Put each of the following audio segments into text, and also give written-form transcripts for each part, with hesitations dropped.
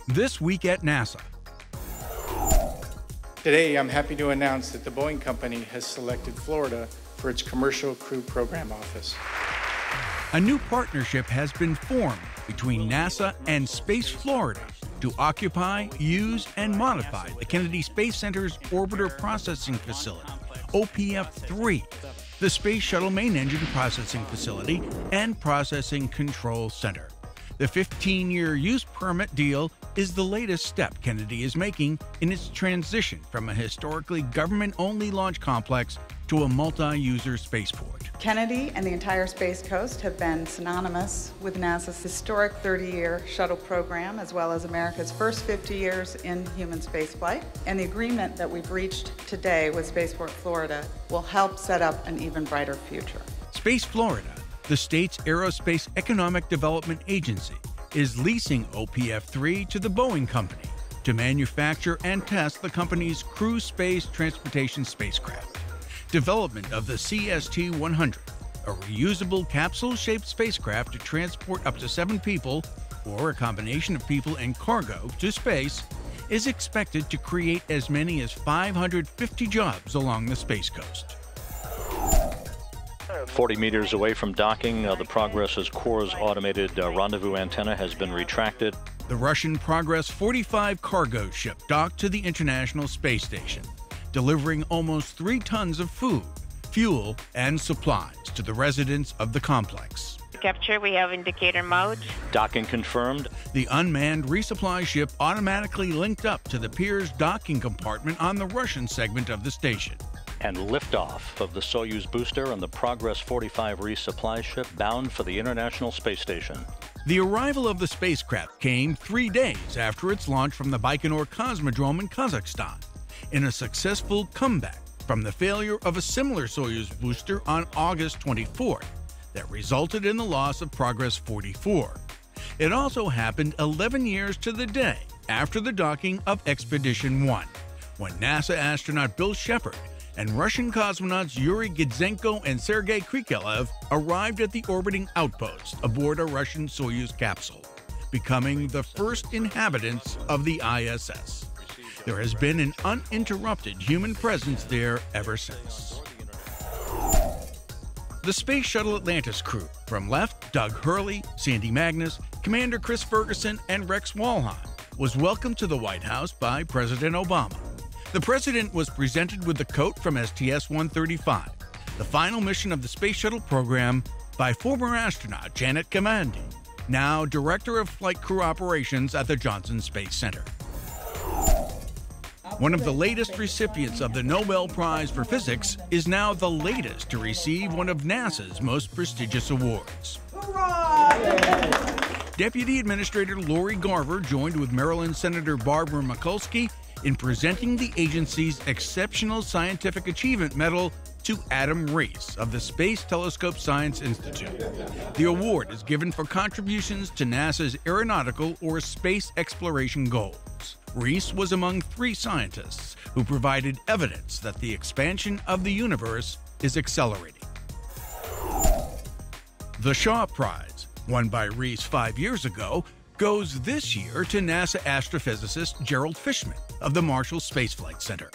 This week at NASA. Today, I'm happy to announce that the Boeing company has selected Florida for its Commercial Crew Program Office. A new partnership has been formed between NASA and Space Florida to occupy, use, and modify the Kennedy Space Center's Orbiter Processing Facility, OPF-3, the Space Shuttle Main Engine Processing Facility, and Processing Control Center. The 15-year use permit deal is the latest step Kennedy is making in its transition from a historically government-only launch complex to a multi-user spaceport. Kennedy and the entire Space Coast have been synonymous with NASA's historic 30-year shuttle program, as well as America's first 50 years in human spaceflight. And the agreement that we've reached today with Spaceport Florida will help set up an even brighter future. Space Florida, the state's aerospace economic development agency, is leasing OPF-3 to the Boeing company to manufacture and test the company's crew space transportation spacecraft. Development of the CST-100, a reusable capsule-shaped spacecraft to transport up to 7 people, or a combination of people and cargo, to space, is expected to create as many as 550 jobs along the Space Coast. 40 meters away from docking, the Progress's core's automated rendezvous antenna has been retracted. The Russian Progress 45 cargo ship docked to the International Space Station, delivering almost 3 tons of food, fuel, and supplies to the residents of the complex. Capture, we have indicator mode. Docking confirmed. The unmanned resupply ship automatically linked up to the Pirs docking compartment on the Russian segment of the station. And liftoff of the Soyuz booster and the Progress 45 resupply ship bound for the International Space Station. The arrival of the spacecraft came 3 days after its launch from the Baikonur Cosmodrome in Kazakhstan, in a successful comeback from the failure of a similar Soyuz booster on August 24th that resulted in the loss of Progress 44. It also happened 11 years to the day after the docking of Expedition 1, when NASA astronaut Bill Shepard and Russian cosmonauts Yuri Gidzenko and Sergei Krikalev arrived at the orbiting outpost aboard a Russian Soyuz capsule, becoming the first inhabitants of the ISS. There has been an uninterrupted human presence there ever since. The Space Shuttle Atlantis crew, from left Doug Hurley, Sandy Magnus, Commander Chris Ferguson, and Rex Walheim, was welcomed to the White House by President Obama. The president was presented with the coat from STS-135, the final mission of the Space Shuttle program, by former astronaut Janet Kamandi, now Director of Flight Crew Operations at the Johnson Space Center. One of the latest recipients of the Nobel Prize for Physics is now the latest to receive one of NASA's most prestigious awards. Hooray! Deputy Administrator Lori Garver joined with Maryland Senator Barbara Mikulski in presenting the agency's Exceptional Scientific Achievement Medal to Adam Rees of the Space Telescope Science Institute. The award is given for contributions to NASA's aeronautical or space exploration goals. Rees was among 3 scientists who provided evidence that the expansion of the universe is accelerating. The Shaw Prize, won by Rees 5 years ago, goes this year to NASA astrophysicist Gerald Fishman of the Marshall Space Flight Center.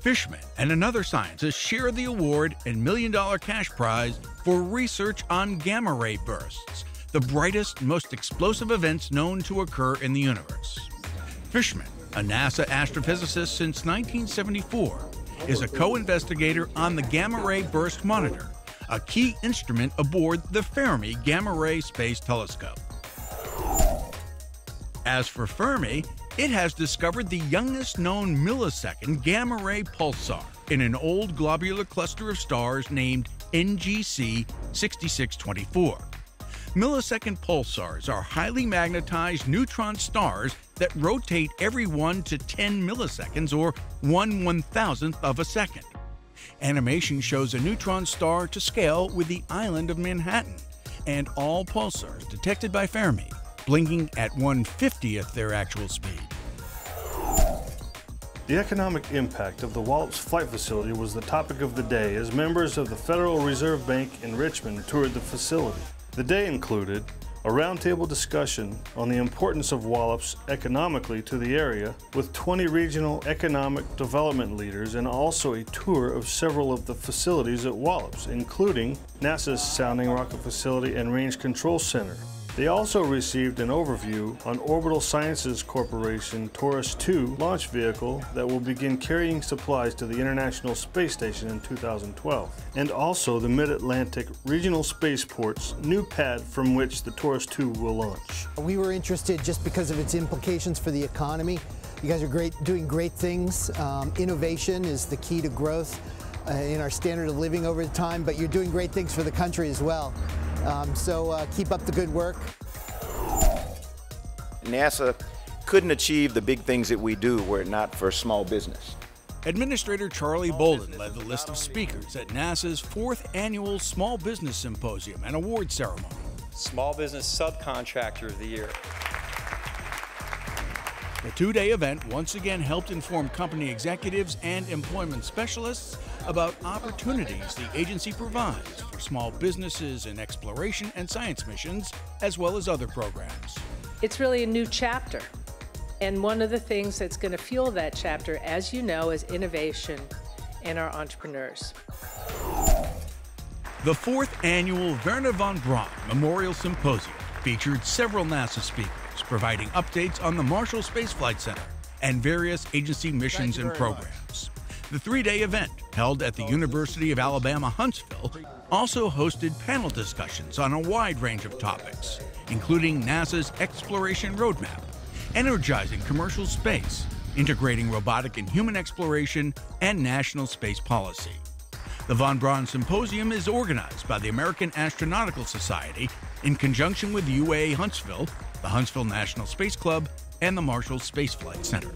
Fishman and another scientist share the award and $1 million cash prize for research on gamma-ray bursts, the brightest, most explosive events known to occur in the universe. Fishman, a NASA astrophysicist since 1974, is a co-investigator on the Gamma-Ray Burst Monitor, a key instrument aboard the Fermi Gamma-Ray Space Telescope. As for Fermi, it has discovered the youngest known millisecond gamma-ray pulsar in an old globular cluster of stars named NGC 6624. Millisecond pulsars are highly magnetized neutron stars that rotate every 1 to 10 milliseconds, or 1/1000th of a second. Animation shows a neutron star to scale with the island of Manhattan, and all pulsars detected by Fermi blinking at 1/50th their actual speed. The economic impact of the Wallops Flight Facility was the topic of the day as members of the Federal Reserve Bank in Richmond toured the facility. The day included a roundtable discussion on the importance of Wallops economically to the area with 20 regional economic development leaders, and also a tour of several of the facilities at Wallops, including NASA's Sounding Rocket Facility and Range Control Center. They also received an overview on Orbital Sciences Corporation Taurus II launch vehicle that will begin carrying supplies to the International Space Station in 2012, and also the Mid-Atlantic Regional Spaceport's new pad from which the Taurus II will launch. We were interested just because of its implications for the economy. You guys are doing great things. Innovation is the key to growth in our standard of living over time, but you're doing great things for the country as well. So keep up the good work. NASA couldn't achieve the big things that we do were it not for small business. Administrator Charlie Bolden led the list of speakers at NASA's 4th Annual Small Business Symposium and Award Ceremony. Small Business Subcontractor of the Year. The two-day event once again helped inform company executives and employment specialists about opportunities the agency provides for small businesses in exploration and science missions, as well as other programs. It's really a new chapter, and one of the things that's going to fuel that chapter, as you know, is innovation and our entrepreneurs. The 4th Annual Verner von Braun Memorial Symposium featured several NASA speakers providing updates on the Marshall Space Flight Center and various agency missions and programs. The 3-day event, held at the University of Alabama Huntsville, also hosted panel discussions on a wide range of topics, including NASA's exploration roadmap, energizing commercial space, integrating robotic and human exploration, and national space policy. The Von Braun Symposium is organized by the American Astronautical Society in conjunction with UAA Huntsville, the Huntsville National Space Club, and the Marshall Space Flight Center.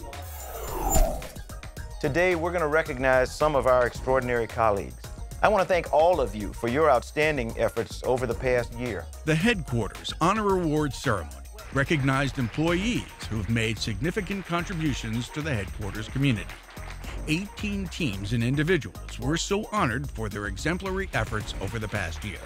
Today, we're going to recognize some of our extraordinary colleagues. I want to thank all of you for your outstanding efforts over the past year. The headquarters honor award ceremony recognized employees who have made significant contributions to the headquarters community. 18 teams and individuals were so honored for their exemplary efforts over the past year.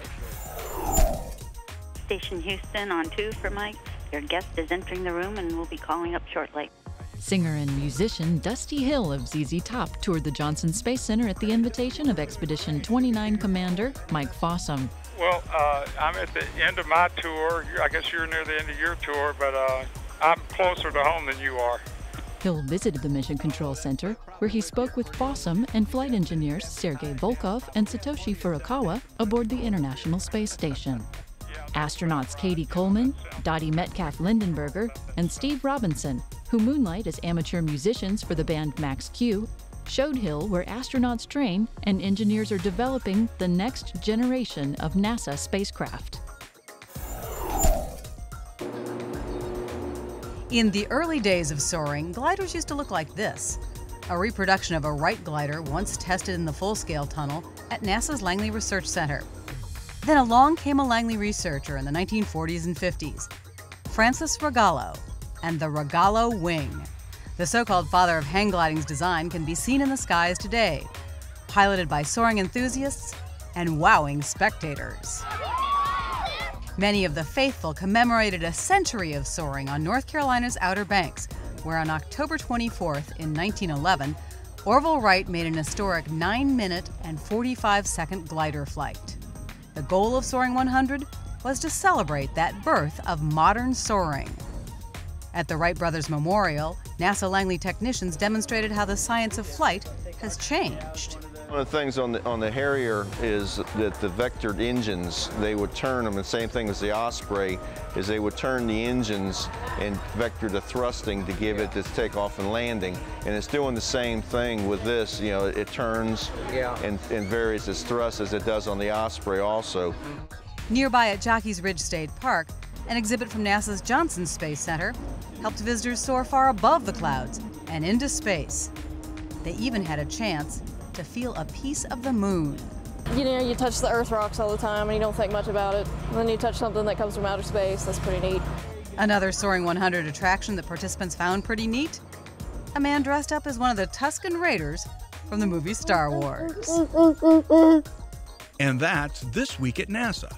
Station Houston on 2 for Mike. Your guest is entering the room and will be calling up shortly. Singer and musician Dusty Hill of ZZ Top toured the Johnson Space Center at the invitation of Expedition 29 Commander Mike Fossum. Well, I'm at the end of my tour. I guess you're near the end of your tour, but I'm closer to home than you are. Hill visited the Mission Control Center, where he spoke with Fossum and flight engineers Sergei Volkov and Satoshi Furukawa aboard the International Space Station. Astronauts Katie Coleman, Dottie Metcalf-Lindenberger, and Steve Robinson, who moonlight as amateur musicians for the band Max Q, showed Hill where astronauts train and engineers are developing the next generation of NASA spacecraft. In the early days of soaring, gliders used to look like this. A reproduction of a Wright glider once tested in the full-scale tunnel at NASA's Langley Research Center. Then along came a Langley researcher in the 1940s and 50s, Francis Rogallo, and the Rogallo Wing. The so-called father of hang gliding's design can be seen in the skies today, piloted by soaring enthusiasts and wowing spectators. Many of the faithful commemorated a century of soaring on North Carolina's Outer Banks, where on October 24th in 1911, Orville Wright made an historic 9-minute and 45-second glider flight. The goal of Soaring 100 was to celebrate that birth of modern soaring. At the Wright Brothers Memorial, NASA Langley technicians demonstrated how the science of flight has changed. One of the things on the Harrier is that the vectored engines, they would turn them, the same thing as the Osprey, is they would turn the engines and vector the thrusting to give it this takeoff and landing. And it's doing the same thing with this, you know, it turns and varies its thrust as it does on the Osprey also. Nearby at Jockey's Ridge State Park, an exhibit from NASA's Johnson Space Center helped visitors soar far above the clouds and into space. They even had a chance to feel a piece of the moon. You know, you touch the Earth rocks all the time and you don't think much about it. And then you touch something that comes from outer space. That's pretty neat. Another Soaring 100 attraction that participants found pretty neat? A man dressed up as one of the Tusken Raiders from the movie Star Wars. And that's This Week at NASA.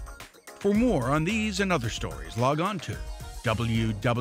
For more on these and other stories, log on to www.nasa.gov.